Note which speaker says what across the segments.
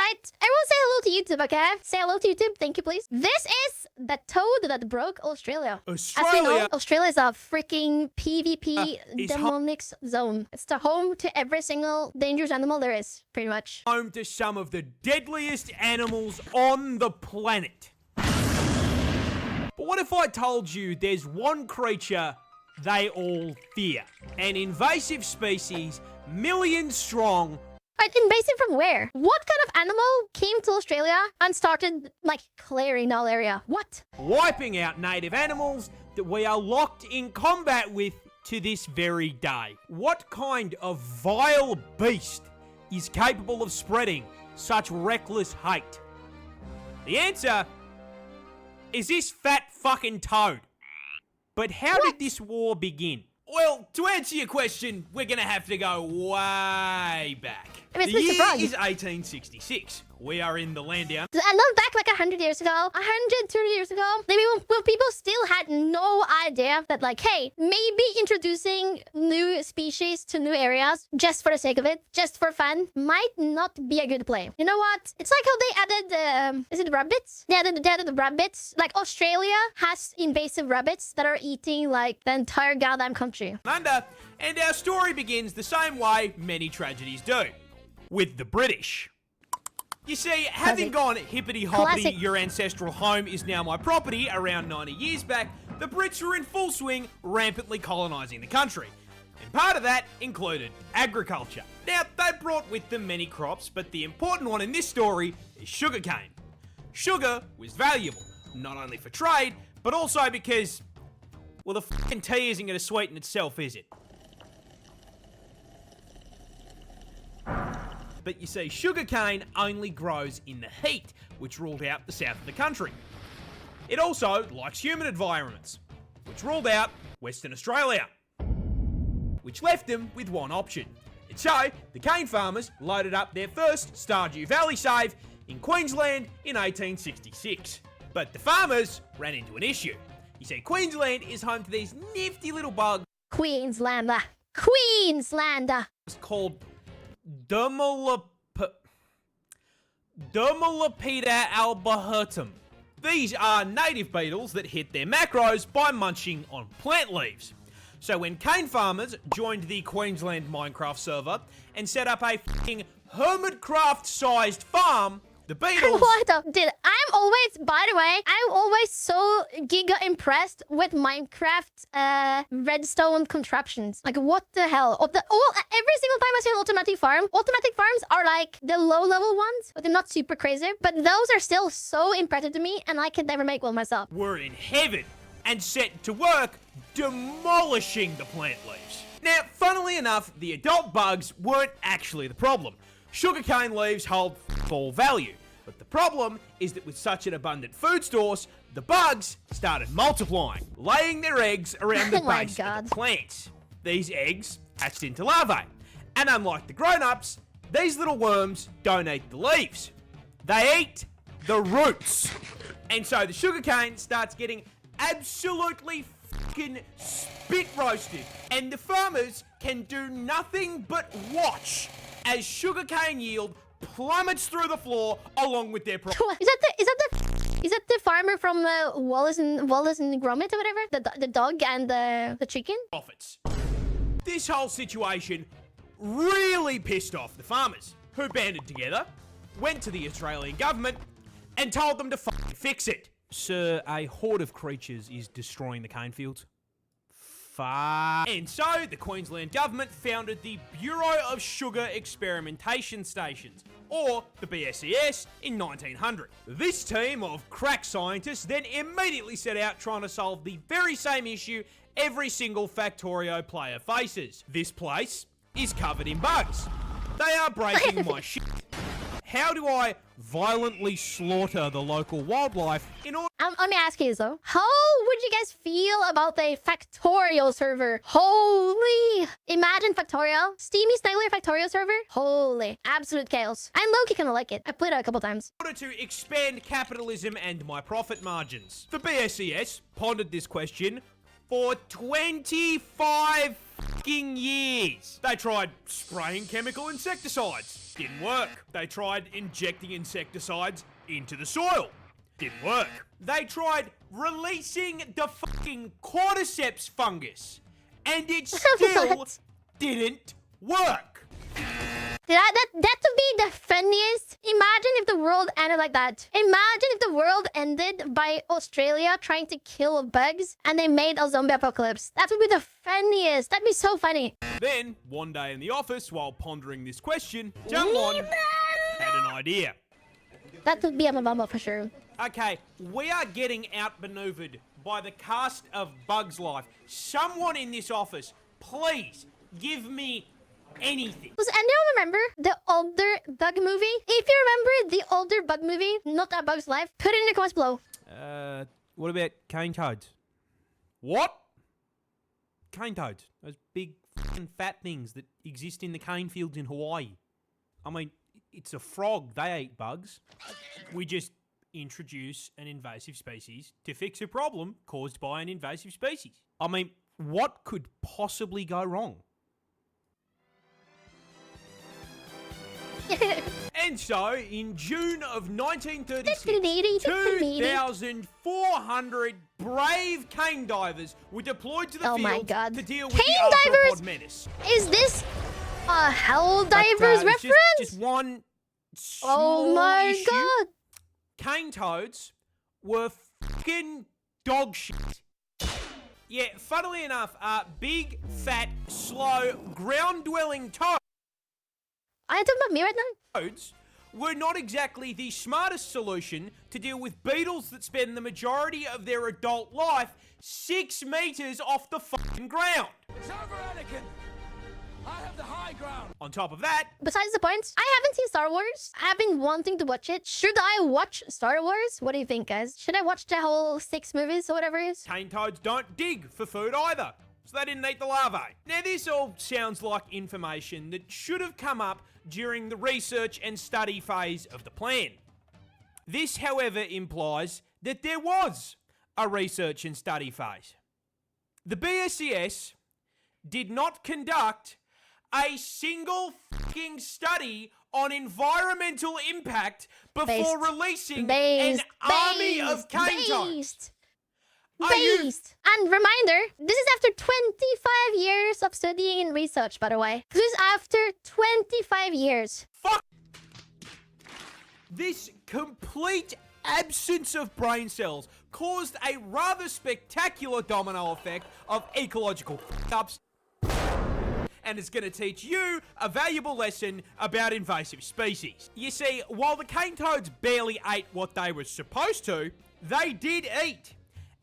Speaker 1: right, everyone say hello to YouTube, okay? Say hello to YouTube, thank you, please. This is the toad that broke Australia. As we know, Australia is a freaking PvP demonic zone. It's the home to every single dangerous animal there is, pretty much.
Speaker 2: Home to some of the deadliest animals on the planet. But what if I told you there's one creature they all fear? An invasive species, millions strong.
Speaker 1: Right, invasive from where? What kind of animal came to Australia and started, like, clearing the whole area? What?
Speaker 2: Wiping out native animals that we are locked in combat with to this very day. What kind of vile beast is capable of spreading such reckless hate? The answer is this fat fucking toad. But how did this war begin? Well, to answer your question, we're gonna have to go way back. The year is 1866. We are in the land down.
Speaker 1: I love back like 100 years ago, 130 years ago, maybe when people still had no idea that, like, hey, maybe introducing new species to new areas just for the sake of it, just for fun, might not be a good play. You know what? It's like how they added, is it rabbits? They added the rabbits. Like, Australia has invasive rabbits that are eating, like, the entire goddamn country.
Speaker 2: And our story begins the same way many tragedies do. With the British. You see, having gone hippity-hoppity, your ancestral home is now my property around 90 years back, the Brits were in full swing, rampantly colonising the country. And part of that included agriculture. Now, they brought with them many crops, but the important one in this story is sugarcane. Sugar was valuable, not only for trade, but also because, well, the fucking tea isn't going to sweeten itself, is it? But you see, sugarcane only grows in the heat, which ruled out the south of the country. It also likes humid environments, which ruled out Western Australia, which left them with one option. And so, the cane farmers loaded up their first Stardew Valley save in Queensland in 1866. But the farmers ran into an issue. You see, Queensland is home to these nifty little bugs.
Speaker 1: Queenslander.
Speaker 2: It's called Dermalopida albertum. These are native beetles that hit their macros by munching on plant leaves. So when cane farmers joined the Queensland Minecraft server and set up a f***ing Hermitcraft-sized farm, the beetles...
Speaker 1: What the... Dude, by the way, I'm always so giga impressed with Minecraft redstone contraptions. Like, what the hell? Every single time I see an automatic farms are like the low-level ones, but they're not super crazy. But those are still so impressive to me, and I could never make one myself.
Speaker 2: We're in heaven and set to work demolishing the plant leaves. Now, funnily enough, the adult bugs weren't actually the problem. Sugarcane leaves hold full value. But the problem is that with such an abundant food source, the bugs started multiplying, laying their eggs around the base of the plants. These eggs hatched into larvae. And unlike the grown-ups, these little worms don't eat the leaves. They eat the roots. And so the sugarcane starts getting absolutely fucking spit roasted. And the farmers can do nothing but watch as sugarcane yield plummets through the floor along with their profit.
Speaker 1: Is that the farmer from Wallace and Gromit or whatever? The dog and the chicken?
Speaker 2: Profits. This whole situation really pissed off the farmers, who banded together, went to the Australian government, and told them to fucking fix it. Sir, a horde of creatures is destroying the cane fields. And so, the Queensland government founded the Bureau of Sugar Experimentation Stations, or the BSES, in 1900. This team of crack scientists then immediately set out trying to solve the very same issue every single Factorio player faces. This place is covered in bugs. They are breaking my shit. How do I violently slaughter the local wildlife in order...
Speaker 1: Let me ask you though, how would you guys feel about the Factorio server? Holy! Imagine Factorio. Steamy Sniggler Factorio server? Holy. Absolute chaos. I low-key kinda like it. I played it a couple times.
Speaker 2: In order to expand capitalism and my profit margins. The BSES pondered this question for 25 fucking years. They tried spraying chemical insecticides. Didn't work. They tried injecting insecticides into the soil. Didn't work. They tried releasing the fucking cordyceps fungus. And it still
Speaker 1: What?
Speaker 2: didn't work.
Speaker 1: That would be the funniest. Imagine if the world ended like that. Imagine if the world ended by Australia trying to kill bugs and they made a zombie apocalypse. That would be the funniest. That'd be so funny.
Speaker 2: Then, one day in the office, while pondering this question, someone had an idea.
Speaker 1: That would be a mama for sure.
Speaker 2: Okay, we are getting outmaneuvered by the cast of Bugs Life. Someone in this office, please give me anything.
Speaker 1: Does anyone remember the older bug movie? If you remember the older bug movie, not A Bug's Life, put it in the comments below.
Speaker 2: What about cane toads? What? Cane toads. Those big fucking fat things that exist in the cane fields in Hawaii. I mean, it's a frog. They eat bugs. We just introduce an invasive species to fix a problem caused by an invasive species. I mean, what could possibly go wrong? And so, in June of 1936, 2,400 brave cane divers were deployed to the
Speaker 1: Oh my
Speaker 2: field
Speaker 1: God.
Speaker 2: to deal with
Speaker 1: Cane
Speaker 2: the arthropod
Speaker 1: divers?
Speaker 2: menace.
Speaker 1: Is this a Hell
Speaker 2: But,
Speaker 1: Divers
Speaker 2: it's
Speaker 1: reference?
Speaker 2: Just one small
Speaker 1: Oh my
Speaker 2: issue.
Speaker 1: God.
Speaker 2: Cane toads were fucking dog shit. Yeah, funnily enough, big, fat, slow, ground-dwelling toads
Speaker 1: Are you talking about me right now?
Speaker 2: were not exactly the smartest solution to deal with beetles that spend the majority of their adult life 6 meters off the fucking ground.
Speaker 3: It's over, Anakin! I have the high ground!
Speaker 2: On top of that,
Speaker 1: Besides the point, I haven't seen Star Wars. I've been wanting to watch it. Should I watch Star Wars? What do you think, guys? Should I watch the whole 6 movies or whatever it is?
Speaker 2: cane toads don't dig for food either, so they didn't eat the larvae. Now, this all sounds like information that should have come up during the research and study phase of the plan. This, however, implies that there was a research and study phase. The BSES did not conduct a single fucking study on environmental impact before releasing an army of cane toads. Are you-
Speaker 1: Based. And reminder, this is after 25 years of studying and research, by the way. This is after 25 years.
Speaker 2: Fuck! This complete absence of brain cells caused a rather spectacular domino effect of ecological f***ups, and it's going to teach you a valuable lesson about invasive species. You see, while the cane toads barely ate what they were supposed to, they did eat.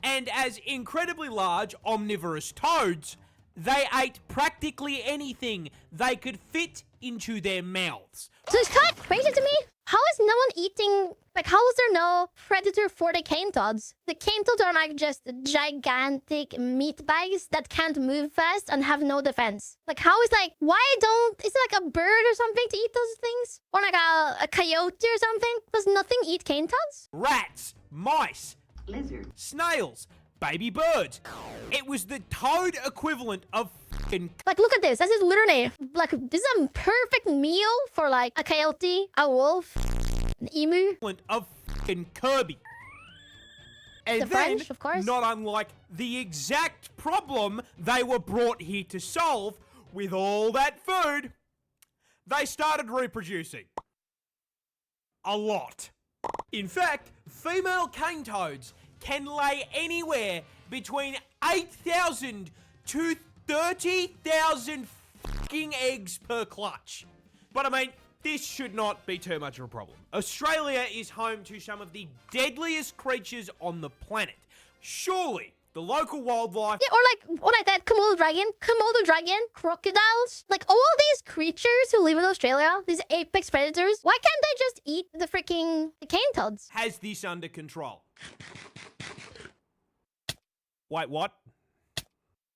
Speaker 2: And as incredibly large omnivorous toads, they ate practically anything they could fit into their mouths.
Speaker 1: So it's kind of crazy to me. How is no one eating... Like, how is there no predator for the cane toads? The cane toads are like just gigantic meat bags that can't move fast and have no defense. Like, how is like... Why don't... Is it like a bird or something to eat those things? Or like a coyote or something? Does nothing eat cane toads?
Speaker 2: Rats, mice,
Speaker 4: Lizard.
Speaker 2: snails, baby birds. It was the toad equivalent of fucking
Speaker 1: Like, look at this. This is literally... Like, this is a perfect meal for like a coyote, a wolf, an emu.
Speaker 2: equivalent of fucking Kirby. And
Speaker 1: The
Speaker 2: then,
Speaker 1: French, of course.
Speaker 2: not unlike the exact problem they were brought here to solve, with all that food, they started reproducing. A lot. In fact, female cane toads can lay anywhere between 8,000 to 30,000 fucking eggs per clutch. But I mean, this should not be too much of a problem. Australia is home to some of the deadliest creatures on the planet. Surely, the local wildlife...
Speaker 1: Yeah, or like that Komodo dragon, crocodiles. Like, all these creatures who live in Australia, these apex predators, why can't they just eat the freaking cane toads?
Speaker 2: has this under control. Wait, what?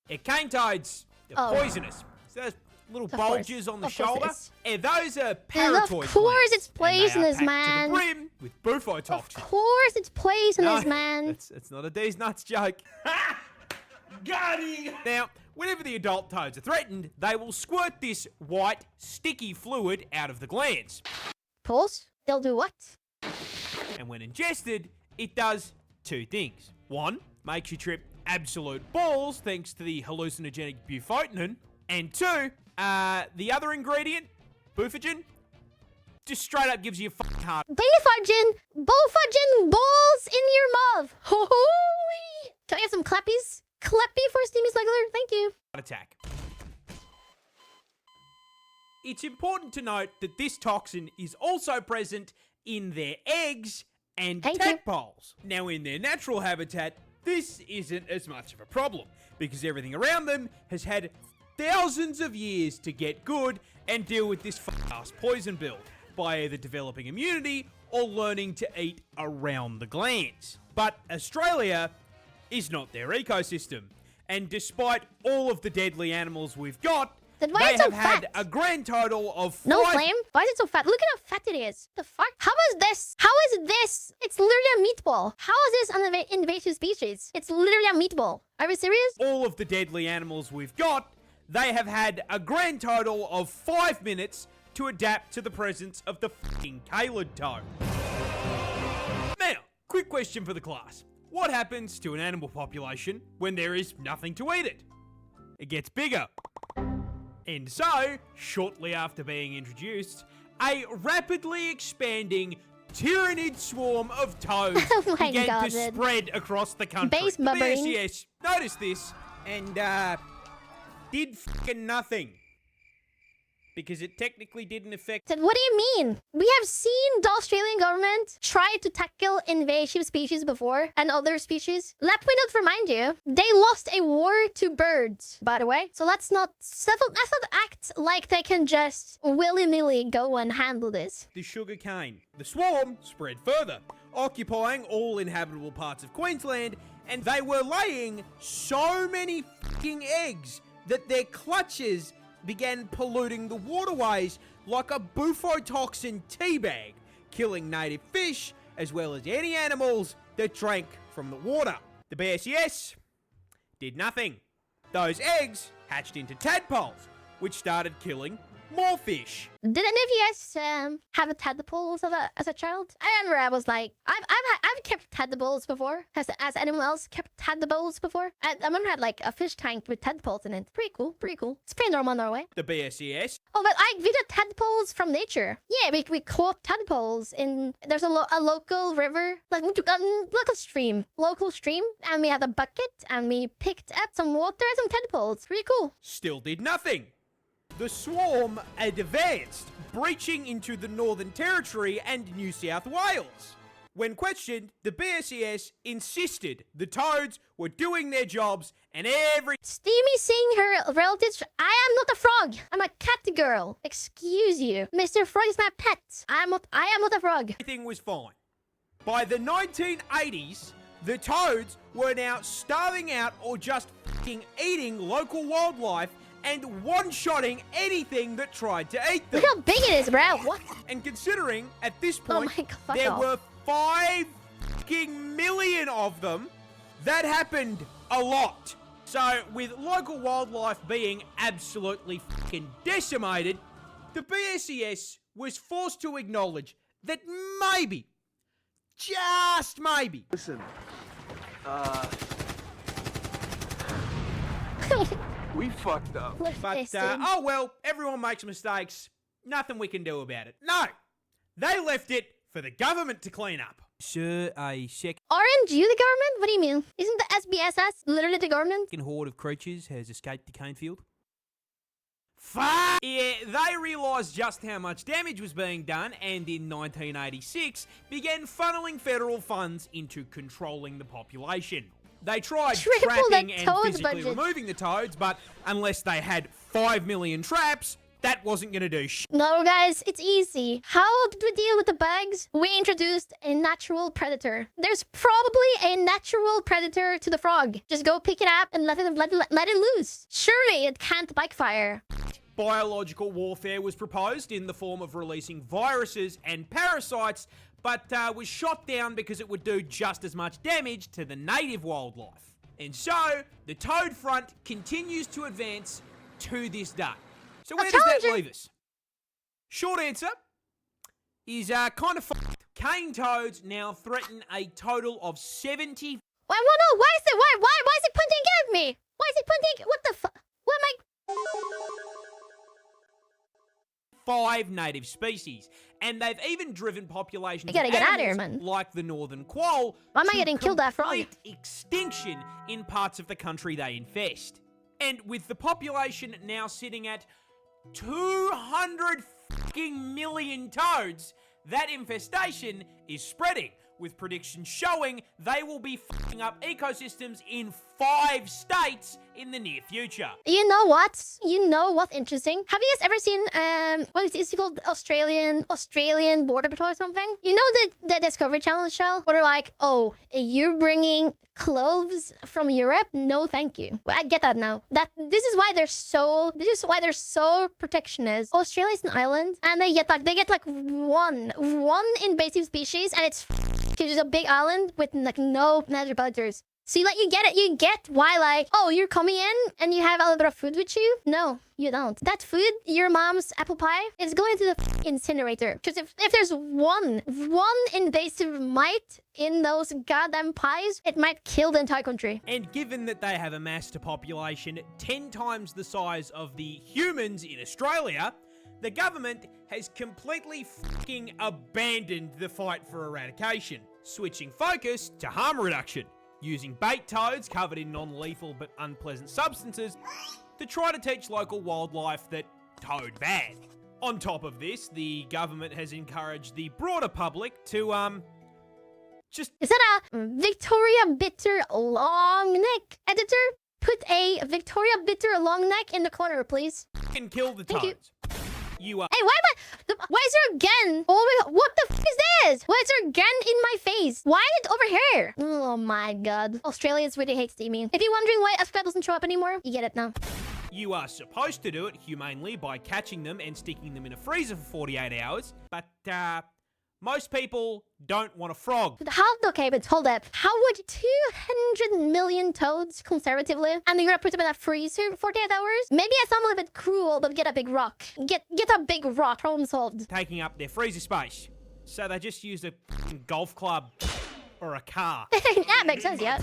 Speaker 2: Yeah, cane toads, they're
Speaker 1: Oh.
Speaker 2: poisonous. So those little
Speaker 1: Of course.
Speaker 2: bulges on the
Speaker 1: Of course it
Speaker 2: shoulder,
Speaker 1: is.
Speaker 2: yeah, those are
Speaker 1: And
Speaker 2: paratoid
Speaker 1: of course
Speaker 2: glands,
Speaker 1: it's
Speaker 2: and they are
Speaker 1: poisonous,
Speaker 2: packed
Speaker 1: man.
Speaker 2: to the brim with bufotoxins.
Speaker 1: Of course it's poisonous,
Speaker 2: No,
Speaker 1: man.
Speaker 2: It's not a D's nuts joke. Got him! Now, whenever the adult toads are threatened, they will squirt this white, sticky fluid out of the glands.
Speaker 1: Pause. They'll do what?
Speaker 2: And when ingested, it does two things. One, makes you trip absolute balls thanks to the hallucinogenic bufotenin. And two, the other ingredient, bufogen, just straight up gives you a fucking heart
Speaker 1: Bofudgin balls in your mouth. Ho-ho-wee. Can I get some clappies? Clappy for Steamy Snuggler. Thank you.
Speaker 2: attack. It's important to note that this toxin is also present in their eggs and
Speaker 1: Thank you.
Speaker 2: tadpoles. Now, in their natural habitat, this isn't as much of a problem because everything around them has had thousands of years to get good and deal with this fast poison build by either developing immunity or learning to eat around the glands. But Australia is not their ecosystem, and despite all of the deadly animals we've got,
Speaker 1: Then why
Speaker 2: they
Speaker 1: is it so
Speaker 2: have had
Speaker 1: fat?
Speaker 2: a grand total of
Speaker 1: No
Speaker 2: 5
Speaker 1: flame? Why is it so fat? Look at how fat it is. The fuck? How is this? How is this? It's literally a meatball. How is this an invasive species? It's literally a meatball. Are we serious?
Speaker 2: all of the deadly animals we've got, they have had a grand total of 5 minutes to adapt to the presence of the fucking Calid toad. Now, quick question for the class. What happens to an animal population when there is nothing to eat it? It gets bigger. And so, shortly after being introduced, a rapidly expanding tyrannid swarm of toads
Speaker 1: Oh my
Speaker 2: began
Speaker 1: God,
Speaker 2: to
Speaker 1: dude.
Speaker 2: spread across the country.
Speaker 1: Base
Speaker 2: The
Speaker 1: bubbering.
Speaker 2: BSES noticed this and did fucking nothing. Because it technically didn't affect.
Speaker 1: Then what do you mean? We have seen the Australian government try to tackle invasive species before and other species. Let me not remind you, they lost a war to birds, by the way. So let's not act like they can just willy-nilly go and handle this.
Speaker 2: The sugarcane. The swarm spread further, occupying all inhabitable parts of Queensland, and they were laying so many fucking eggs that their clutches began polluting the waterways like a bufotoxin teabag, killing native fish as well as any animals that drank from the water. The BSES did nothing. Those eggs hatched into tadpoles, which started killing more fish.
Speaker 1: Did any of you guys have a tadpoles as a child? I remember I was like, I've kept tadpoles before. Has anyone else kept tadpoles before? I remember I had like a fish tank with tadpoles in it. Pretty cool, pretty cool. It's pretty normal in Norway.
Speaker 2: The BSES
Speaker 1: Oh, but we did tadpoles from nature. Yeah, we caught tadpoles in, there's a local river, like local stream, and we had a bucket and we picked up some water and some tadpoles. Pretty cool.
Speaker 2: still did nothing. The swarm advanced, breaching into the Northern Territory and New South Wales. When questioned, the BSES insisted the toads were doing their jobs and
Speaker 1: Steamy seeing her relatives. I am not a frog. I'm a cat girl. Excuse you. Mr. Frog is my pet. I am not a frog.
Speaker 2: everything was fine. By the 1980s, the toads were now starving out or just fucking eating local wildlife and one-shotting anything that tried to eat them.
Speaker 1: Look how big it is, bro. What?
Speaker 2: And considering, at this
Speaker 1: Oh
Speaker 2: point,
Speaker 1: my God, fuck
Speaker 2: there
Speaker 1: off.
Speaker 2: were 5 fucking million of them, that happened a lot. So, with local wildlife being absolutely fucking decimated, the BSES was forced to acknowledge that maybe, just maybe,
Speaker 3: Listen, we fucked up.
Speaker 2: but,
Speaker 1: Listen.
Speaker 2: oh well, everyone makes mistakes. Nothing we can do about it. No, they left it for the government to clean up. Sir, a second
Speaker 1: Aren't you the government? What do you mean? Isn't the SBSS literally the government?
Speaker 2: horde of creatures has escaped the cane field. Fuck! Yeah, they realised just how much damage was being done and in 1986 began funneling federal funds into controlling the population. They tried
Speaker 1: Triple
Speaker 2: trapping
Speaker 1: the
Speaker 2: and
Speaker 1: toad
Speaker 2: physically
Speaker 1: budget.
Speaker 2: removing the toads, but unless they had 5 million traps, that wasn't going to do shit.
Speaker 1: No, guys, it's easy. How did we deal with the bugs? We introduced a natural predator. There's probably a natural predator to the frog. Just go pick it up and let it loose. Surely it can't backfire.
Speaker 2: Biological warfare was proposed in the form of releasing viruses and parasites, but was shot down because it would do just as much damage to the native wildlife. And so, the toad front continues to advance to this day. So where does that leave us? Short answer is kind of fucked. Cane toads now threaten a total of 70...
Speaker 1: Why is it pointing at me? Why is it pointing? What the fuck? What am I?
Speaker 2: 5 native species, and they've even driven populations
Speaker 1: You gotta
Speaker 2: of
Speaker 1: get out of
Speaker 2: animals
Speaker 1: here, man.
Speaker 2: like the northern quoll
Speaker 1: Why am I
Speaker 2: to
Speaker 1: getting killed after all?
Speaker 2: complete extinction in parts of the country they infest. And with the population now sitting at 200 fucking million toads, that infestation is spreading, with predictions showing they will be fucking up ecosystems in 5 states in the near future.
Speaker 1: You know what? You know what's interesting? Have you guys ever seen what is it called? Australian Border Patrol or something? You know the Discovery Channel show where they're like, oh, you're bringing clothes from Europe? No, thank you. Well, I get that now. This is why they're so protectionist. Australia is an island, and they get like one invasive species, and it's because it's a big island with like no natural predators. So you get it. You get why, like, oh, you're coming in and you have a little bit of food with you? No, you don't. That food, your mom's apple pie, is going to the incinerator. Because if there's one invasive mite in those goddamn pies, it might kill the entire country.
Speaker 2: And given that they have amassed a population 10 times the size of the humans in Australia, the government has completely fucking abandoned the fight for eradication, switching focus to harm reduction, using bait toads covered in non-lethal but unpleasant substances to try to teach local wildlife that toad bad. On top of this, the government has encouraged the broader public to,
Speaker 1: Is that a Victoria Bitter long neck? Editor, put a Victoria Bitter long neck in the corner, please.
Speaker 2: fucking kill the
Speaker 1: Thank you.
Speaker 2: toads. You are...
Speaker 1: Hey, why is there a gun? What the f is this? Why is there a gun in my face? Why is it over here? Oh my god. Australia really hates Steamy. If you're wondering why Australia doesn't show up anymore, you get it now.
Speaker 2: You are supposed to do it humanely by catching them and sticking them in a freezer for 48 hours, but, most people don't want a frog.
Speaker 1: Okay, but hold up. How would 200 million toads, conservatively, and you're gonna put them in a freezer for 48 hours? Maybe I sound a little bit cruel, but get a big rock. Get a big rock. Problem solved.
Speaker 2: Taking up their freezer space. So they just used a f***ing golf club or a car.
Speaker 1: That makes sense, yeah.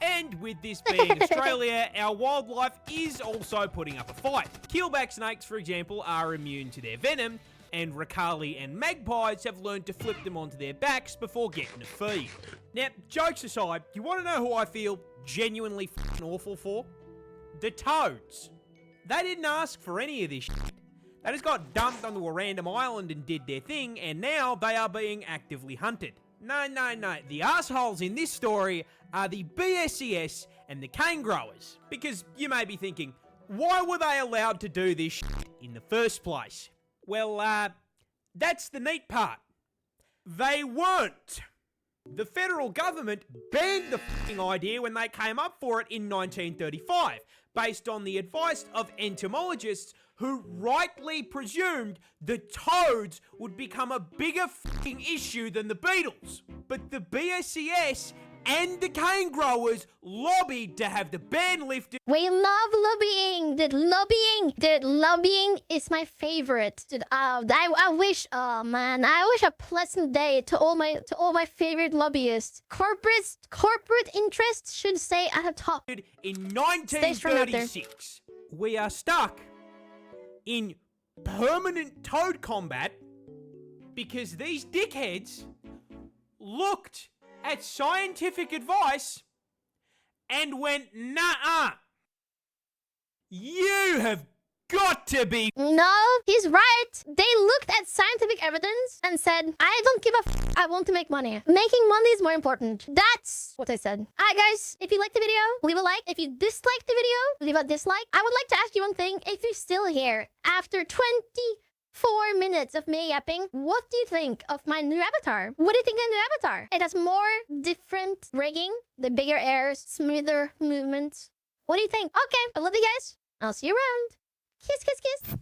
Speaker 2: And with this being Australia, our wildlife is also putting up a fight. Keelback snakes, for example, are immune to their venom, and Ricali and magpies have learned to flip them onto their backs before getting a feed. Now, jokes aside, you want to know who I feel genuinely f***ing awful for? The toads. They didn't ask for any of this shit. They just got dumped onto a random island and did their thing, and now they are being actively hunted. No. The assholes in this story are the BSES and the cane growers. Because you may be thinking, why were they allowed to do this shit in the first place? Well, that's the neat part. They weren't. The federal government banned the f***ing idea when they came up for it in 1935, based on the advice of entomologists who rightly presumed the toads would become a bigger f***ing issue than the beetles. But the BSES and the cane growers lobbied to have the ban lifted.
Speaker 1: We love lobbying. Lobbying is my favorite. Dude, I wish a pleasant day to all my favorite lobbyists. Corporate interests should stay at the top.
Speaker 2: In
Speaker 1: Stay strong out there.
Speaker 2: 1936, we are stuck in permanent toad combat because these dickheads looked at scientific advice and went, nah, you have got to be...
Speaker 1: No, he's right. They looked at scientific evidence and said, I don't give a f. I want to make money. Making money is more important. That's what I said. Alright guys, if you liked the video, leave a like. If you disliked the video, leave a dislike. I would like to ask you one thing. If you're still here after 24 minutes of me yapping, what do you think of my new avatar? What do you think of the new avatar? It has more different rigging, the bigger airs, smoother movements. What do you think? Okay, I love you guys. I'll see you around. Kiss, kiss, kiss.